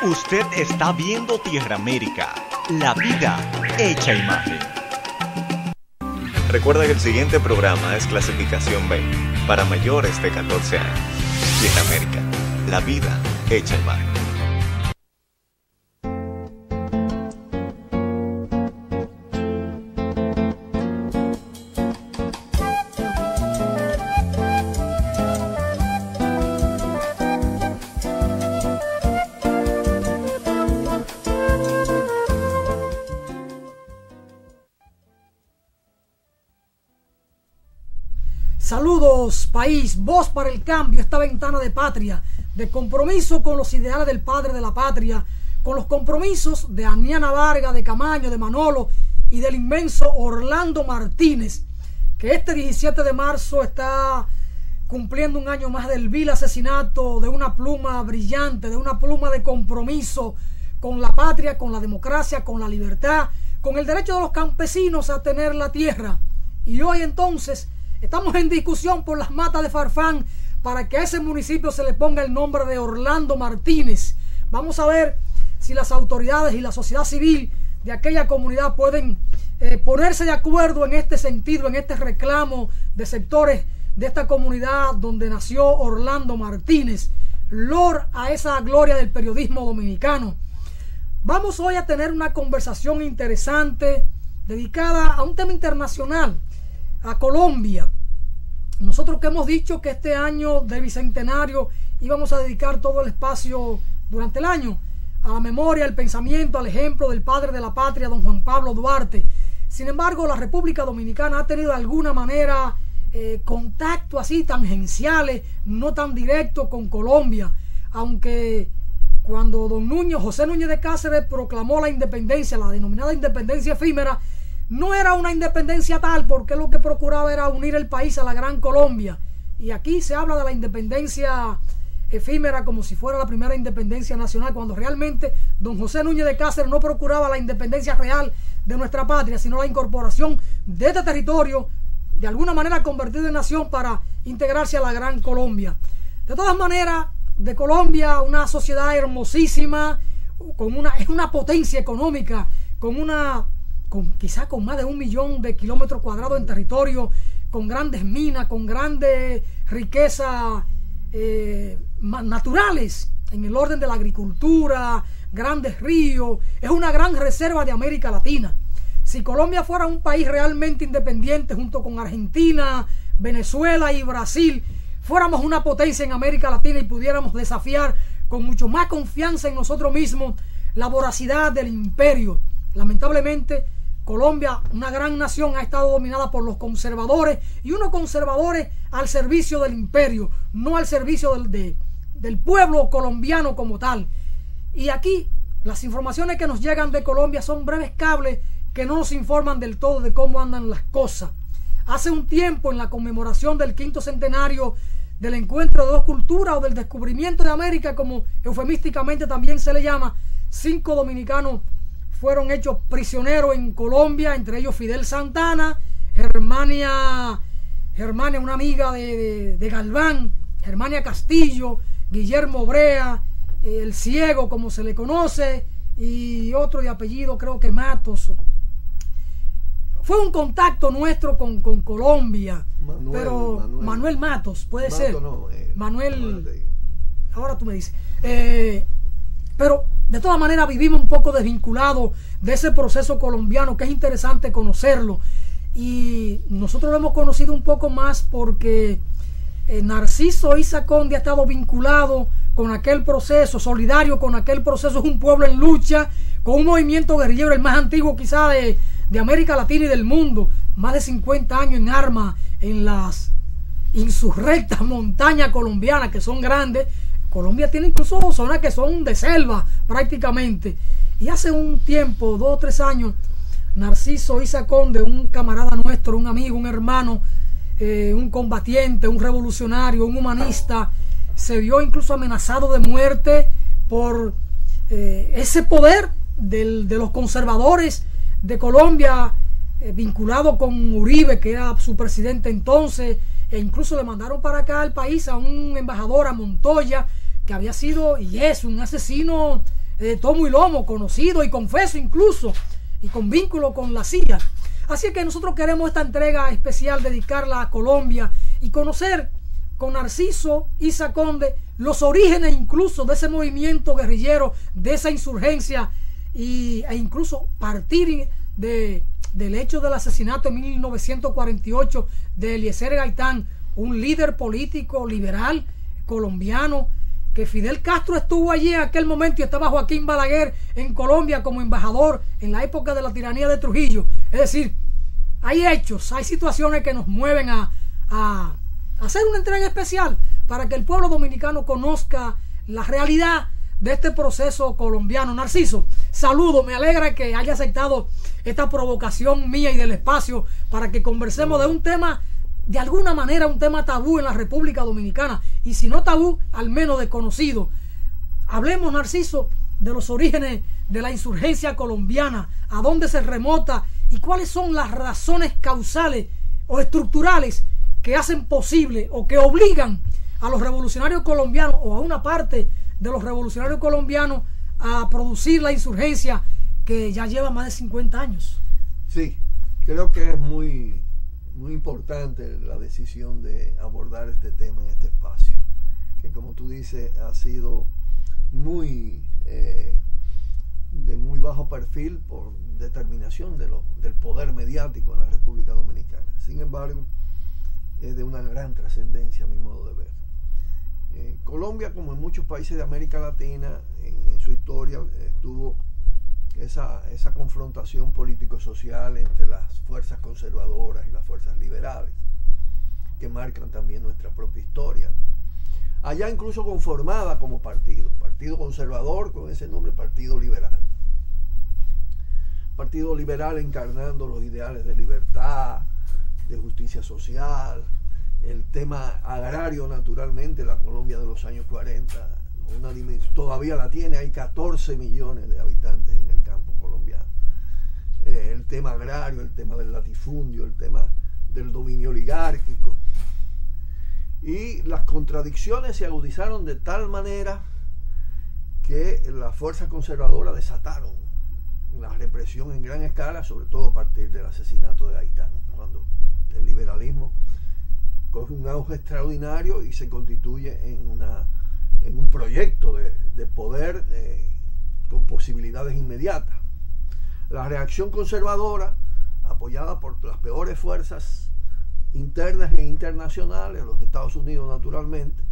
Usted está viendo Tierra América, la vida hecha imagen. Recuerda que el siguiente programa es clasificación B, para mayores de 14 años. Tierra América, la vida hecha imagen. Saludos, país, voz para el cambio, esta ventana de patria, de compromiso con los ideales del padre de la patria, con los compromisos de Aniana Vargas, de Camaño, de Manolo y del inmenso Orlando Martínez, que este 17 de marzo está cumpliendo un año más del vil asesinato de una pluma brillante, de una pluma de compromiso con la patria, con la democracia, con la libertad, con el derecho de los campesinos a tener la tierra. Y hoy entonces estamos en discusión por las matas de Farfán para que a ese municipio se le ponga el nombre de Orlando Martínez. Vamos a ver si las autoridades y la sociedad civil de aquella comunidad pueden ponerse de acuerdo en este sentido, en este reclamo de sectores de esta comunidad donde nació Orlando Martínez, lord a esa gloria del periodismo dominicano. Vamos hoy a tener una conversación interesante dedicada a un tema internacional, a Colombia. Nosotros que hemos dicho que este año de bicentenario íbamos a dedicar todo el espacio durante el año a la memoria, al pensamiento, al ejemplo del padre de la patria, don Juan Pablo Duarte. Sin embargo, la República Dominicana ha tenido de alguna manera contacto así tangenciales, no tan directo con Colombia, aunque cuando don José Núñez de Cáceres proclamó la independencia, la denominada independencia efímera, no era una independencia tal, porque lo que procuraba era unir el país a la Gran Colombia. Y aquí se habla de la independencia efímera como si fuera la primera independencia nacional, cuando realmente don José Núñez de Cáceres no procuraba la independencia real de nuestra patria, sino la incorporación de este territorio, de alguna manera convertido en nación para integrarse a la Gran Colombia. De todas maneras, de Colombia, una sociedad hermosísima, es una potencia económica, quizá con más de 1 millón de kilómetros cuadrados en territorio, con grandes minas, con grandes riquezas naturales en el orden de la agricultura, grandes ríos. Es una gran reserva de América Latina. Si Colombia fuera un país realmente independiente junto con Argentina, Venezuela y Brasil, fuéramos una potencia en América Latina y pudiéramos desafiar con mucho más confianza en nosotros mismos la voracidad del imperio. Lamentablemente, Colombia, una gran nación, ha estado dominada por los conservadores, y unos conservadores al servicio del imperio, no al servicio del pueblo colombiano como tal. Y aquí las informaciones que nos llegan de Colombia son breves cables que no nos informan del todo de cómo andan las cosas. Hace un tiempo, en la conmemoración del 5º centenario del encuentro de dos culturas o del descubrimiento de América, como eufemísticamente también se le llama, 5 dominicanos fueron hechos prisioneros en Colombia, entre ellos Fidel Santana, Germania, una amiga de Galván, Germania Castillo, Guillermo Brea, el Ciego como se le conoce, y otro de apellido creo que Matos. Fue un contacto nuestro con Colombia, Manuel Matos, puede ser. No, Manuel, ahora tú me dices. Pero de todas maneras vivimos un poco desvinculados de ese proceso colombiano, que es interesante conocerlo. Y nosotros lo hemos conocido un poco más porque Narciso Isa Conde ha estado vinculado con aquel proceso, solidario con aquel proceso. Es un pueblo en lucha, con un movimiento guerrillero, el más antiguo quizá de América Latina y del mundo. Más de 50 años en armas en las insurrectas montañas colombianas, que son grandes. Colombia tiene incluso zonas que son de selva prácticamente. Y hace un tiempo, 2 o 3 años, Narciso Isa Conde, un camarada nuestro, un amigo, un hermano, un combatiente, un revolucionario, un humanista, se vio incluso amenazado de muerte por ese poder de los conservadores de Colombia, vinculado con Uribe, que era su presidente entonces, e incluso le mandaron para acá al país a un embajador, a Montoya, que había sido y es un asesino de tomo y lomo, conocido y confeso incluso, y con vínculo con la CIA. Así que nosotros queremos esta entrega especial dedicarla a Colombia y conocer con Narciso Isa Conde los orígenes incluso de ese movimiento guerrillero, de esa insurgencia, e incluso partir del hecho del asesinato en 1948 de Eliezer Gaitán, un líder político liberal colombiano, que Fidel Castro estuvo allí en aquel momento y estaba Joaquín Balaguer en Colombia como embajador en la época de la tiranía de Trujillo. Es decir, hay hechos, hay situaciones que nos mueven a hacer una entrega especial para que el pueblo dominicano conozca la realidad de este proceso colombiano. Narciso, saludo, me alegra que haya aceptado esta provocación mía y del espacio para que conversemos de un tema, de alguna manera un tema tabú en la República Dominicana, y si no tabú, al menos desconocido. Hablemos, Narciso, de los orígenes de la insurgencia colombiana, a dónde se remota y cuáles son las razones causales o estructurales que hacen posible o que obligan a los revolucionarios colombianos o a una parte de los revolucionarios colombianos a producir la insurgencia que ya lleva más de 50 años. Sí, creo que es muy importante la decisión de abordar este tema en este espacio, que como tú dices ha sido de muy bajo perfil por determinación del poder mediático en la República Dominicana. Sin embargo, es de una gran trascendencia a mi modo de ver. Colombia, como en muchos países de América Latina, en su historia tuvo esa confrontación político-social entre las fuerzas conservadoras y las fuerzas liberales, que marcan también nuestra propia historia, ¿no? Allá incluso conformada como partido conservador con ese nombre, Partido Liberal. Partido Liberal encarnando los ideales de libertad, de justicia social, el tema agrario, naturalmente, la Colombia de los años 40, una dimensión, todavía la tiene, hay 14 millones de habitantes en el campo colombiano. El tema agrario, el tema del latifundio, el tema del dominio oligárquico. Y las contradicciones se agudizaron de tal manera que las fuerzas conservadoras desataron la represión en gran escala, sobre todo a partir del asesinato de Gaitán, cuando el liberalismo coge un auge extraordinario y se constituye en un proyecto de poder con posibilidades inmediatas. La reacción conservadora, apoyada por las peores fuerzas internas e internacionales, los Estados Unidos naturalmente,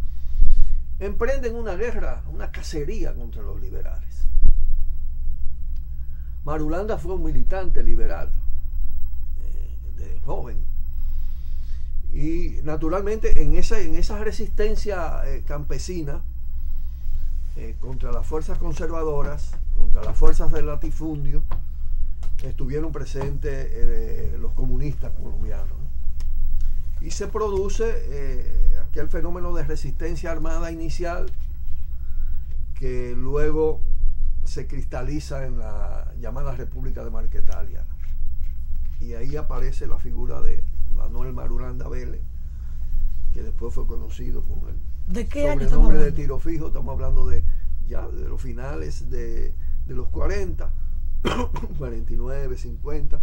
emprenden una guerra, una cacería contra los liberales. Marulanda fue un militante liberal, de joven, y naturalmente en esa resistencia campesina contra las fuerzas conservadoras, contra las fuerzas del latifundio, estuvieron presentes los comunistas colombianos, ¿no? Y se produce aquel fenómeno de resistencia armada inicial que luego se cristaliza en la llamada República de Marquetalia, y ahí aparece la figura de Manuel Marulanda Vélez, que después fue conocido con el sobrenombre de Tiro Fijo. Estamos hablando de los finales de los 40, 49, 50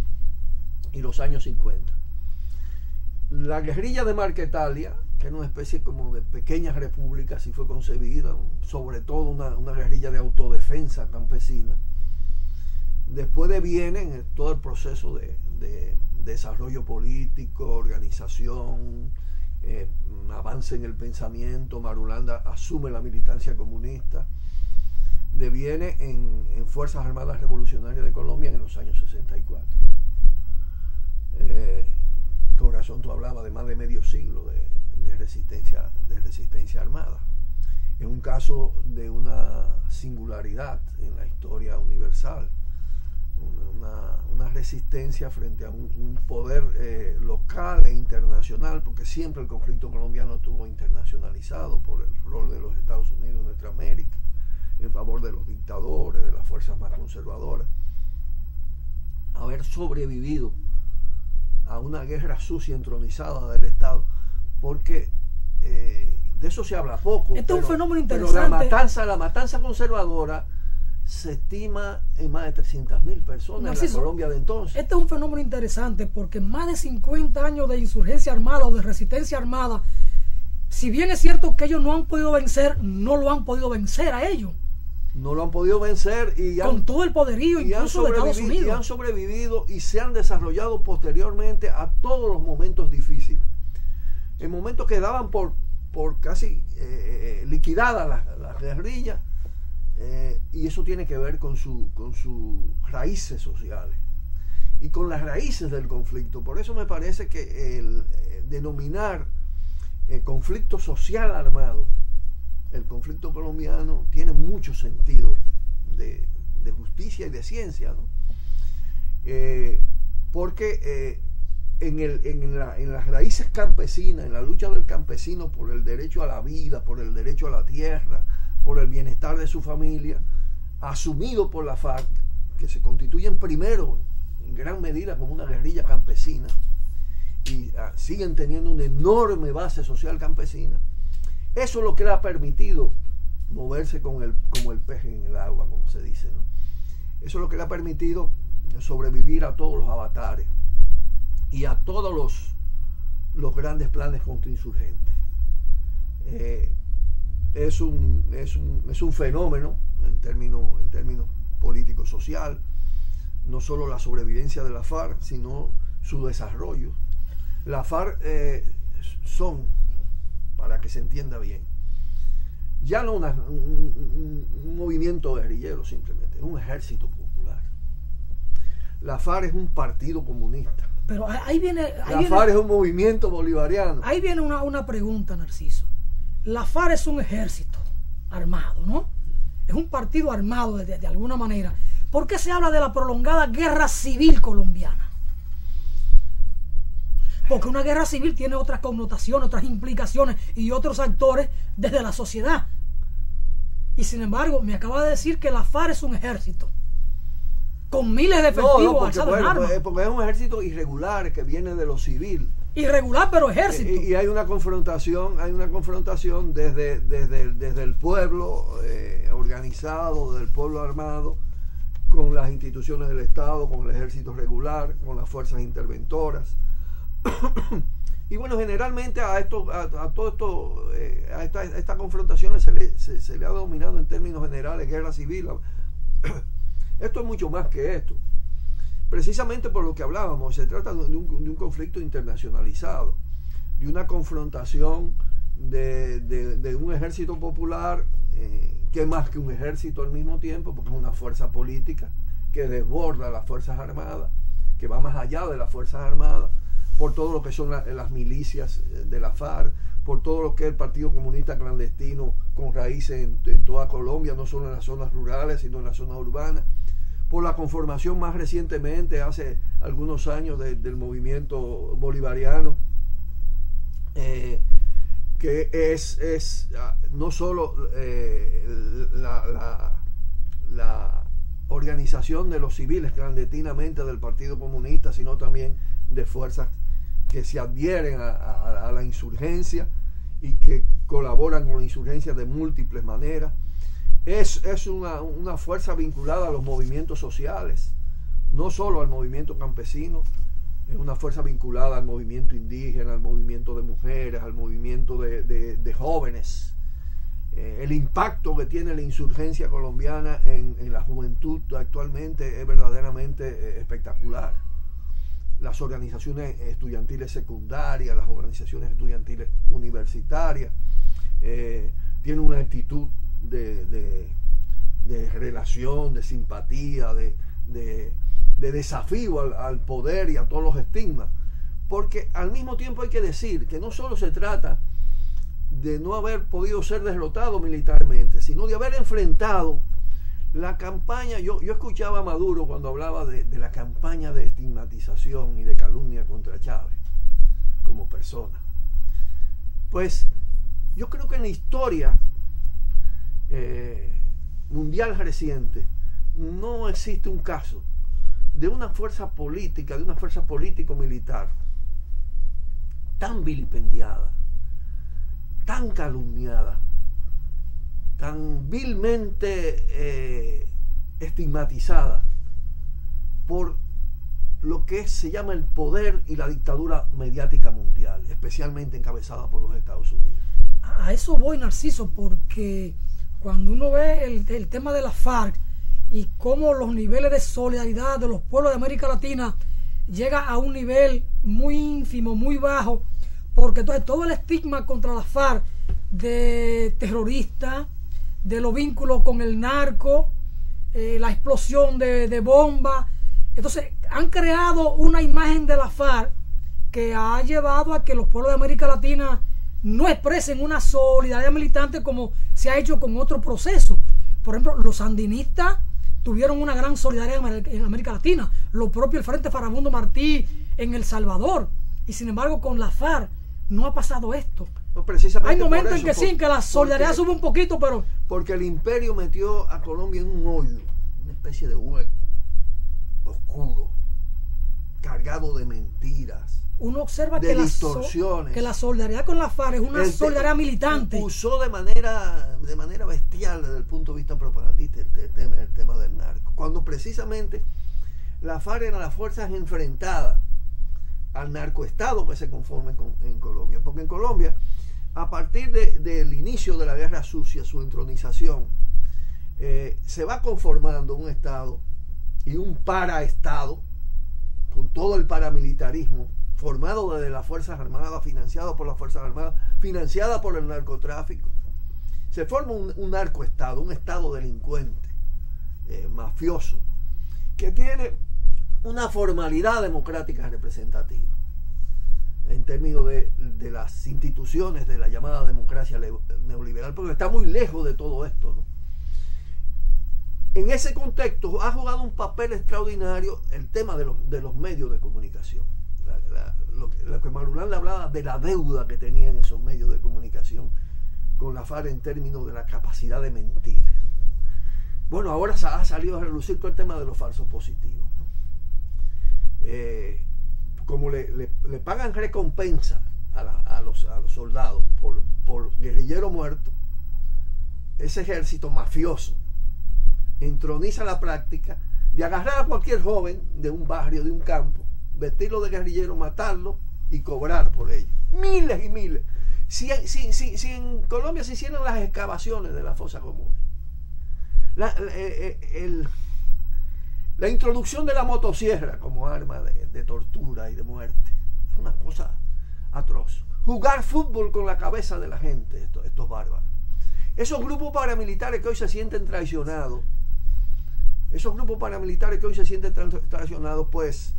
y los años 50. La guerrilla de Marquetalia, que era una especie como de pequeña república, así fue concebida, sobre todo una guerrilla de autodefensa campesina. Después viene todo el proceso de desarrollo político, organización, avance en el pensamiento. Marulanda asume la militancia comunista, deviene en Fuerzas Armadas Revolucionarias de Colombia en los años 64. Con razón tú hablabas de más de medio siglo de resistencia armada. Es un caso de una singularidad en la historia universal, una resistencia frente a un poder local e internacional, porque siempre el conflicto colombiano estuvo internacionalizado por el rol de los Estados Unidos en nuestra América, en favor de los dictadores, de las fuerzas más conservadoras. Haber sobrevivido a una guerra sucia entronizada del Estado, porque de eso se habla poco. Esto es un fenómeno interesante. Pero la matanza conservadora se estima en más de 300.000 personas en la Colombia de entonces. Este es un fenómeno interesante porque más de 50 años de insurgencia armada o de resistencia armada, si bien es cierto que ellos no han podido vencer, no lo han podido vencer a ellos. No lo han podido vencer y con todo el poderío incluso de Estados Unidos. Y han sobrevivido y se han desarrollado posteriormente a todos los momentos difíciles. En momentos que daban por casi liquidadas las guerrillas, y eso tiene que ver con sus raíces sociales y con las raíces del conflicto. Por eso me parece que el denominar conflicto social armado, el conflicto colombiano, tiene mucho sentido de justicia y de ciencia, ¿no? Porque en las raíces campesinas, en la lucha del campesino por el derecho a la vida, por el derecho a la tierra, por el bienestar de su familia, asumido por la FARC, que se constituyen primero en gran medida como una guerrilla campesina y siguen teniendo una enorme base social campesina. Eso es lo que le ha permitido moverse como el pez en el agua, como se dice, ¿no? Eso es lo que le ha permitido sobrevivir a todos los avatares y a todos los grandes planes contrainsurgentes. Es un fenómeno en términos políticos social, no solo la sobrevivencia de la FARC, sino su desarrollo. La FARC son, para que se entienda bien, ya no un movimiento guerrillero simplemente, es un ejército popular. La FARC es un partido comunista. Pero ahí viene... La FARC es un movimiento bolivariano. Ahí viene una pregunta, Narciso. La FARC es un ejército armado, ¿no? Es un partido armado de alguna manera. ¿Por qué se habla de la prolongada guerra civil colombiana? Porque una guerra civil tiene otras connotaciones, otras implicaciones y otros actores desde la sociedad. Y sin embargo, me acaba de decir que la FARC es un ejército con miles de efectivos alzados en armas. Porque es un ejército irregular que viene de lo civil. Irregular, pero ejército. Y hay una confrontación desde el pueblo organizado, del pueblo armado, con las instituciones del Estado, con el ejército regular, con las fuerzas interventoras. Y bueno, generalmente a estas confrontaciones se le ha denominado en términos generales guerra civil. Esto es mucho más que esto. Precisamente por lo que hablábamos, se trata de un conflicto internacionalizado, de una confrontación de un ejército popular que es más que un ejército al mismo tiempo, porque es una fuerza política que desborda las Fuerzas Armadas, que va más allá de las Fuerzas Armadas, por todo lo que son las milicias de la FARC, por todo lo que es el Partido Comunista Clandestino con raíces en toda Colombia, no solo en las zonas rurales, sino en las zonas urbanas, por la conformación más recientemente, hace algunos años, del movimiento bolivariano, que es no solo la organización de los civiles clandestinamente del Partido Comunista, sino también de fuerzas que se adhieren a la insurgencia y que colaboran con la insurgencia de múltiples maneras. Es una fuerza vinculada a los movimientos sociales, no solo al movimiento campesino, es una fuerza vinculada al movimiento indígena, al movimiento de mujeres, al movimiento de jóvenes. El impacto que tiene la insurgencia colombiana en la juventud actualmente es verdaderamente espectacular. Las organizaciones estudiantiles secundarias, las organizaciones estudiantiles universitarias, tienen una actitud de relación, de simpatía, de desafío al poder y a todos los estigmas. Porque al mismo tiempo hay que decir que no solo se trata de no haber podido ser derrotado militarmente, sino de haber enfrentado la campaña. Yo escuchaba a Maduro cuando hablaba de la campaña de estigmatización y de calumnia contra Chávez como persona. Pues yo creo que en la historia mundial reciente no existe un caso de una fuerza política, de una fuerza político-militar tan vilipendiada, tan calumniada, tan vilmente estigmatizada por lo que se llama el poder y la dictadura mediática mundial, especialmente encabezada por los Estados Unidos. A eso voy, Narciso, porque cuando uno ve el tema de la FARC y cómo los niveles de solidaridad de los pueblos de América Latina llega a un nivel muy ínfimo, muy bajo, porque entonces todo el estigma contra la FARC de terrorista, de los vínculos con el narco, la explosión de bombas, entonces han creado una imagen de la FARC que ha llevado a que los pueblos de América Latina no expresen una solidaridad militante como se ha hecho con otros procesos. Por ejemplo, los sandinistas tuvieron una gran solidaridad en América Latina, lo propio el Frente Farabundo Martí en El Salvador, y sin embargo con la FARC no ha pasado esto. No, precisamente hay momentos en que sí, en que la solidaridad sube un poquito, pero... Porque el imperio metió a Colombia en un hoyo, una especie de hueco oscuro, cargado de mentiras. Uno observa de que distorsiones. Que la solidaridad con la FARC es una solidaridad militante. Usó de manera bestial desde el punto de vista propagandista el tema del narco. Cuando precisamente la FARC eran las fuerzas enfrentadas al narcoestado que se conforma en Colombia. Porque en Colombia, a partir del inicio de la Guerra Sucia, su entronización, se va conformando un estado y un paraestado con todo el paramilitarismo formado desde las Fuerzas Armadas, financiado por las Fuerzas Armadas, financiada por el narcotráfico. Se forma un narcoestado, un estado delincuente, mafioso, que tiene una formalidad democrática representativa en términos de las instituciones de la llamada democracia neoliberal, porque está muy lejos de todo esto, ¿no? En ese contexto ha jugado un papel extraordinario el tema de los medios de comunicación. Lo que Marulán le hablaba de la deuda que tenían esos medios de comunicación con la FARC en términos de la capacidad de mentir. Bueno, ahora ha salido a relucir todo el tema de los falsos positivos. Como le pagan recompensa a los soldados por guerrillero muerto, ese ejército mafioso entroniza la práctica de agarrar a cualquier joven de un barrio, de un campo, vestirlo de guerrillero, matarlo y cobrar por ello. Miles y miles. Si en Colombia se hicieran las excavaciones de la fosa común, la introducción de la motosierra como arma de tortura y de muerte es una cosa atroz. Jugar fútbol con la cabeza de la gente, estos bárbaros. Esos grupos paramilitares que hoy se sienten traicionados, pues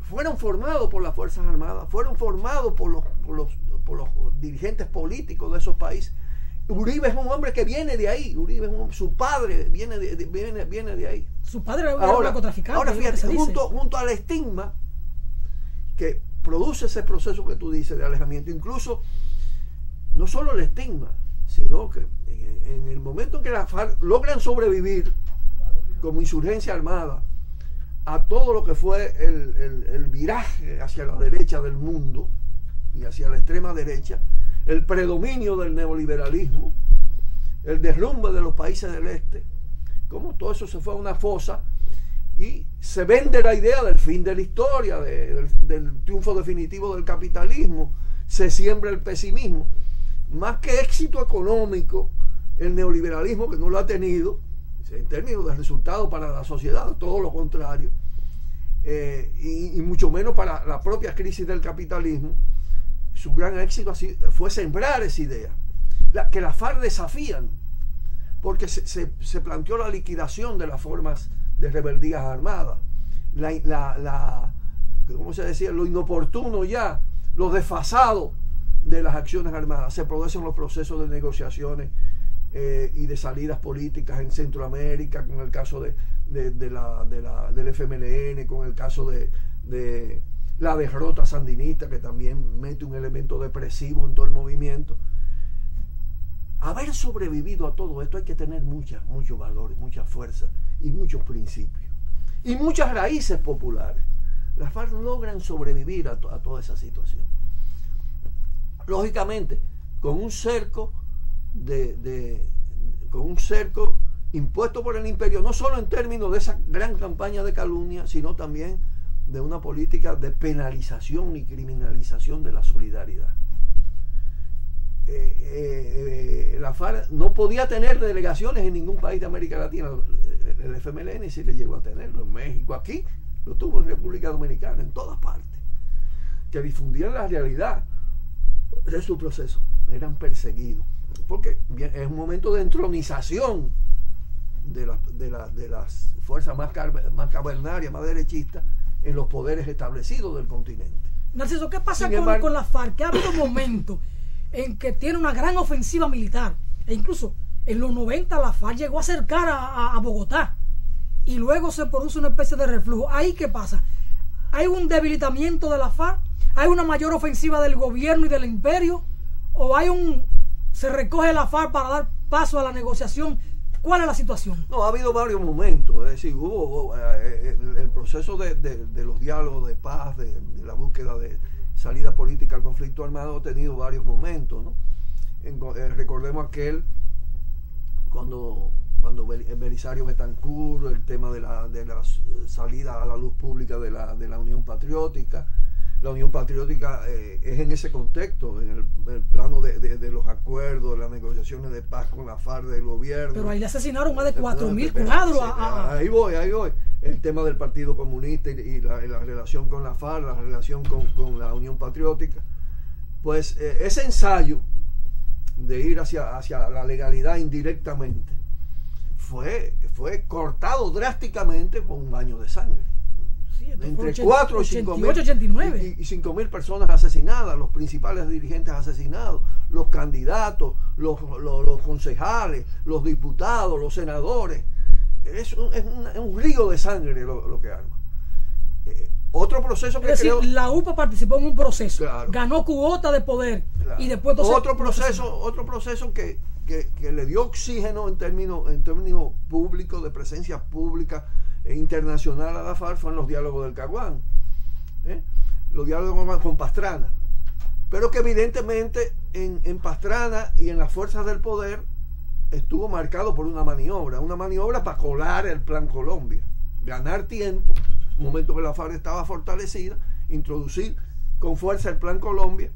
fueron formados por las Fuerzas Armadas, fueron formados por los dirigentes políticos de esos países. Uribe es un hombre que viene de ahí. Su padre viene de ahí. Su padre era un narcotraficante. Ahora fíjate, junto al estigma que produce ese proceso que tú dices de alejamiento, incluso no solo el estigma, sino que en el momento en que las FARC logran sobrevivir como insurgencia armada a todo lo que fue el viraje hacia la derecha del mundo y hacia la extrema derecha, el predominio del neoliberalismo, el derrumbe de los países del este, como todo eso se fue a una fosa y se vende la idea del fin de la historia, del triunfo definitivo del capitalismo, se siembra el pesimismo. Más que éxito económico, el neoliberalismo, que no lo ha tenido en términos de resultados para la sociedad, todo lo contrario, y mucho menos para la propia crisis del capitalismo, su gran éxito así fue sembrar esa idea, que las FARC desafían, porque se planteó la liquidación de las formas de rebeldías armadas, ¿cómo se decía? Lo inoportuno ya, lo desfasado de las acciones armadas. Se producen los procesos de negociaciones y de salidas políticas en Centroamérica, con el caso del FMLN, con el caso de la derrota sandinista, que también mete un elemento depresivo en todo el movimiento. Haber sobrevivido a todo esto hay que tener muchos valores, mucha fuerza y muchos principios y muchas raíces populares. Las FARC logran sobrevivir a toda esa situación, lógicamente con un cerco con un cerco impuesto por el imperio, no solo en términos de esa gran campaña de calumnia, sino también de una política de penalización y criminalización de la solidaridad. La FARC no podía tener delegaciones en ningún país de América Latina. El FMLN sí le llegó a tenerlo en México, aquí lo tuvo en República Dominicana, en todas partes, que difundían la realidad de su proceso. Eran perseguidos porque bien, es un momento de entronización de las fuerzas más cavernarias, más derechistas en los poderes establecidos del continente. Narciso, ¿qué pasa con la FARC? Que ha habido momentos en que tiene una gran ofensiva militar, e incluso en los 90 la FARC llegó a acercar a Bogotá, y luego se produce una especie de reflujo. ¿Ahí qué pasa? ¿Hay un debilitamiento de la FARC? ¿Hay una mayor ofensiva del gobierno y del imperio? ¿O se recoge la FARC para dar paso a la negociación? ¿Cuál es la situación? No, ha habido varios momentos, es decir, hubo el proceso de los diálogos de paz, de la búsqueda de salida política al conflicto armado, ha tenido varios momentos, ¿no? Recordemos aquel cuando Belisario Betancourt, el tema de la salida a la luz pública de la Unión Patriótica. La Unión Patriótica es en ese contexto, en el plano de los acuerdos, de las negociaciones de paz con la FARC del gobierno. Pero ahí le asesinaron más de 4.000 cuadros. Ahí voy. El tema del Partido Comunista y la relación con la FARC, la relación con la Unión Patriótica. Pues ese ensayo de ir hacia la legalidad indirectamente fue cortado drásticamente por un baño de sangre. Sí, entre 4 y 5.000 personas asesinadas, los principales dirigentes asesinados, los candidatos, los concejales, los diputados, los senadores. Es un río de sangre lo que arma. Otro proceso que la UPA participó en un proceso, claro, ganó cuota de poder, claro, y después otro proceso que le dio oxígeno en términos públicos, de presencia pública e internacional a la FARC, fueron los diálogos del Caguán, los diálogos con Pastrana, pero que evidentemente en Pastrana y en las fuerzas del poder estuvo marcado por una maniobra para colar el Plan Colombia, ganar tiempo, un momento que la FARC estaba fortalecida, introducir con fuerza el Plan Colombia,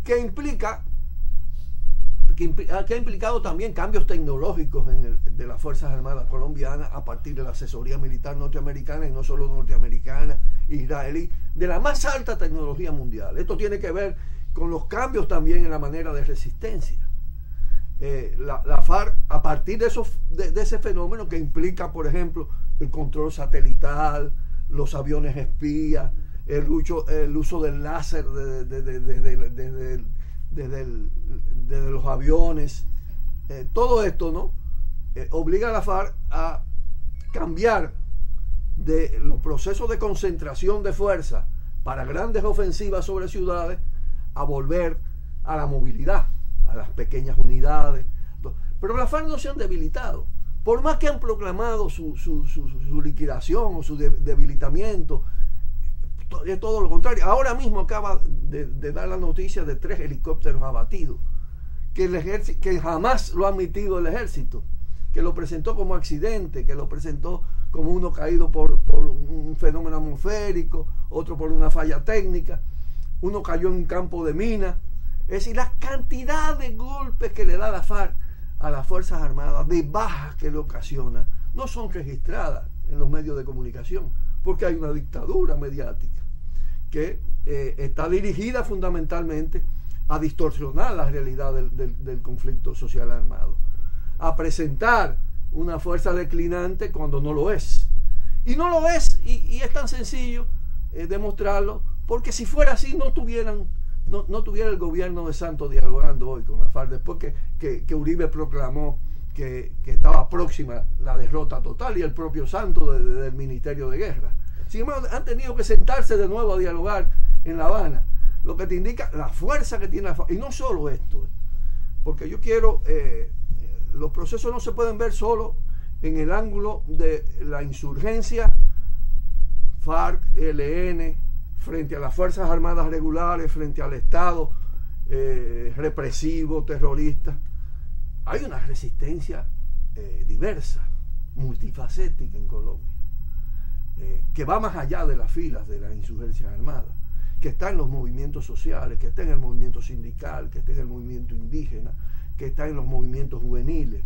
que ha implicado también cambios tecnológicos de las Fuerzas Armadas colombianas a partir de la asesoría militar norteamericana, y no solo norteamericana, israelí, de la más alta tecnología mundial. Esto tiene que ver con los cambios también en la manera de resistencia. La FARC, a partir de ese fenómeno que implica, por ejemplo, el control satelital, los aviones espías, el uso del láser desde los aviones, todo esto, ¿no? Obliga a la FARC a cambiar de los procesos de concentración de fuerza para grandes ofensivas sobre ciudades a volver a la movilidad, a las pequeñas unidades. Pero las FARC no se han debilitado, por más que han proclamado su liquidación o su debilitamiento. Es todo lo contrario. Ahora mismo acaba de dar la noticia de 3 helicópteros abatidos, que jamás lo ha admitido el ejército, que lo presentó como accidente, que lo presentó como uno caído por un fenómeno atmosférico, otro por una falla técnica, uno cayó en un campo de mina. Es decir, la cantidad de golpes que le da la FARC a las Fuerzas Armadas, de bajas que le ocasiona, no son registradas en los medios de comunicación, porque hay una dictadura mediática que está dirigida fundamentalmente a distorsionar la realidad del conflicto social armado, a presentar una fuerza declinante cuando no lo es. Y no lo es, y es tan sencillo demostrarlo, porque si fuera así no tuviera el gobierno de Santos dialogando hoy con la FARC, después que Uribe proclamó que estaba próxima la derrota total, y el propio Santos del Ministerio de Guerra. Sin embargo, han tenido que sentarse de nuevo a dialogar en La Habana, lo que te indica la fuerza que tiene la FARC. Y no solo esto, porque yo quiero, los procesos no se pueden ver solo en el ángulo de la insurgencia FARC, ELN, frente a las Fuerzas Armadas regulares, frente al Estado represivo, terrorista. Hay una resistencia diversa, multifacética en Colombia, que va más allá de las filas de las insurgencias armadas, que está en los movimientos sociales, que está en el movimiento sindical, que está en el movimiento indígena, que está en los movimientos juveniles,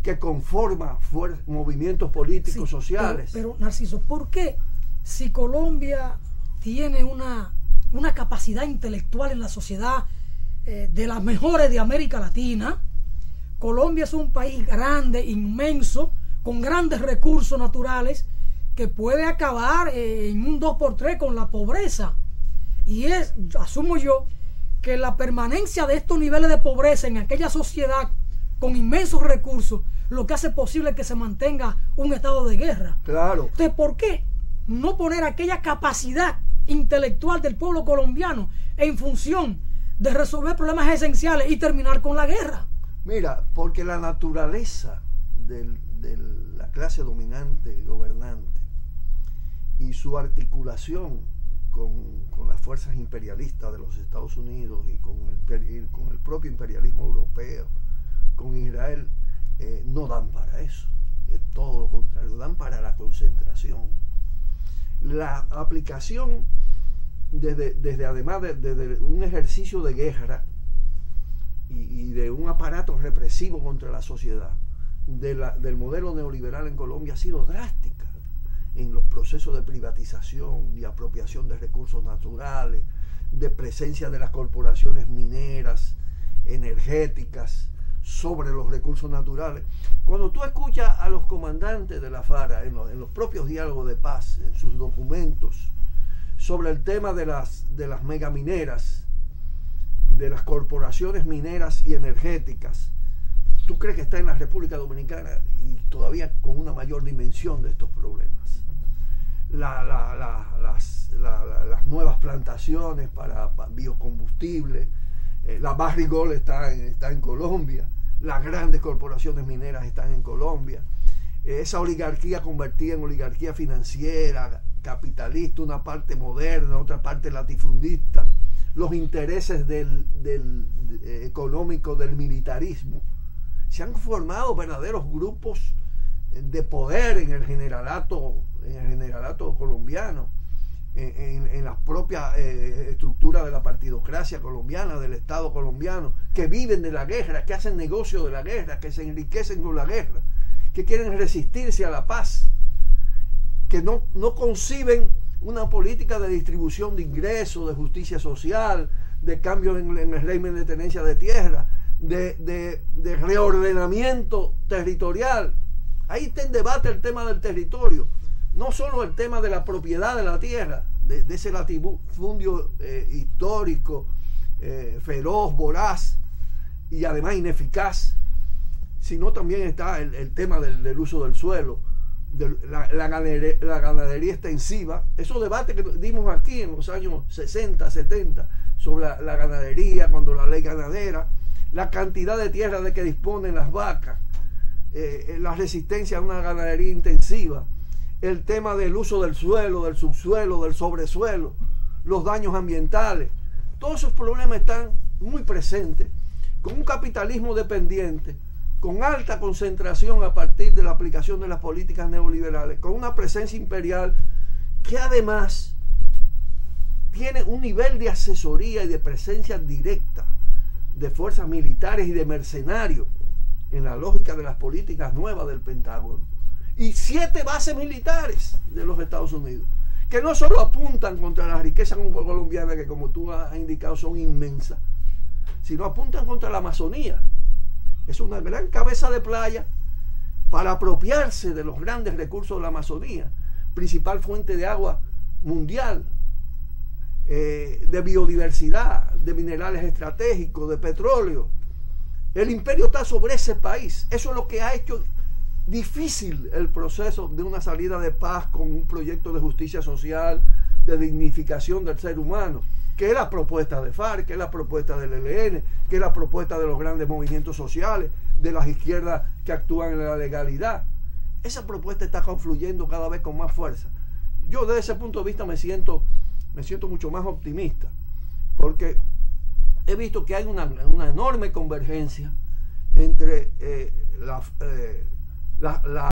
que conforma movimientos políticos, sociales. Pero Narciso, ¿por qué si Colombia tiene una capacidad intelectual en la sociedad de las mejores de América Latina? Colombia es un país grande, inmenso, con grandes recursos naturales, que puede acabar en un 2x3 con la pobreza. Y asumo yo, que la permanencia de estos niveles de pobreza en aquella sociedad con inmensos recursos, lo que hace posible que se mantenga un estado de guerra. Claro. Entonces, ¿por qué no poner aquella capacidad intelectual del pueblo colombiano en función de resolver problemas esenciales y terminar con la guerra? Mira, porque la naturaleza de la clase dominante, gobernante, y su articulación con las fuerzas imperialistas de los Estados Unidos y con el propio imperialismo europeo, con Israel, no dan para eso. Es todo lo contrario, dan para la concentración. La aplicación desde un ejercicio de guerra y de un aparato represivo contra la sociedad del modelo neoliberal en Colombia ha sido drástica en los procesos de privatización y apropiación de recursos naturales, de presencia de las corporaciones mineras, energéticas, sobre los recursos naturales. Cuando tú escuchas a los comandantes de la FARA en los propios diálogos de paz, en sus documentos, sobre el tema de las megamineras, de las corporaciones mineras y energéticas, tú crees que está en la República Dominicana y todavía con una mayor dimensión de estos problemas. Las nuevas plantaciones para biocombustible, la Barrick está en Colombia, las grandes corporaciones mineras están en Colombia, esa oligarquía convertida en oligarquía financiera, capitalista, una parte moderna, otra parte latifundista, los intereses económicos del militarismo. Se han formado verdaderos grupos de poder en el generalato colombiano, en la propia estructura de la partidocracia colombiana, del Estado colombiano, que viven de la guerra, que hacen negocio de la guerra, que se enriquecen con la guerra, que quieren resistirse a la paz, que no conciben una política de distribución de ingresos, de justicia social, de cambio en el régimen de tenencia de tierra, de reordenamiento territorial. Ahí está en debate el tema del territorio, no solo el tema de la propiedad de la tierra, de ese latifundio histórico, feroz, voraz y además ineficaz, sino también está el tema del uso del suelo, de la ganadería extensiva, esos debates que dimos aquí en los años 60, 70, sobre la ganadería, cuando la ley ganadera, la cantidad de tierra de que disponen las vacas, la resistencia a una ganadería intensiva, el tema del uso del suelo, del subsuelo, del sobresuelo, los daños ambientales. Todos esos problemas están muy presentes, con un capitalismo dependiente, con alta concentración a partir de la aplicación de las políticas neoliberales, con una presencia imperial que además tiene un nivel de asesoría y de presencia directa de fuerzas militares y de mercenarios en la lógica de las políticas nuevas del Pentágono, y 7 bases militares de los Estados Unidos, que no solo apuntan contra las riquezas colombianas, que como tú has indicado son inmensas, sino apuntan contra la Amazonía. Es una gran cabeza de playa para apropiarse de los grandes recursos de la Amazonía, principal fuente de agua mundial, de biodiversidad, de minerales estratégicos, de petróleo. El imperio está sobre ese país. Eso es lo que ha hecho difícil el proceso de una salida de paz con un proyecto de justicia social, de dignificación del ser humano, que es la propuesta de FARC, que es la propuesta del ELN, que es la propuesta de los grandes movimientos sociales, de las izquierdas que actúan en la legalidad. Esa propuesta está confluyendo cada vez con más fuerza. Yo desde ese punto de vista me siento mucho más optimista, porque he visto que hay una enorme convergencia entre la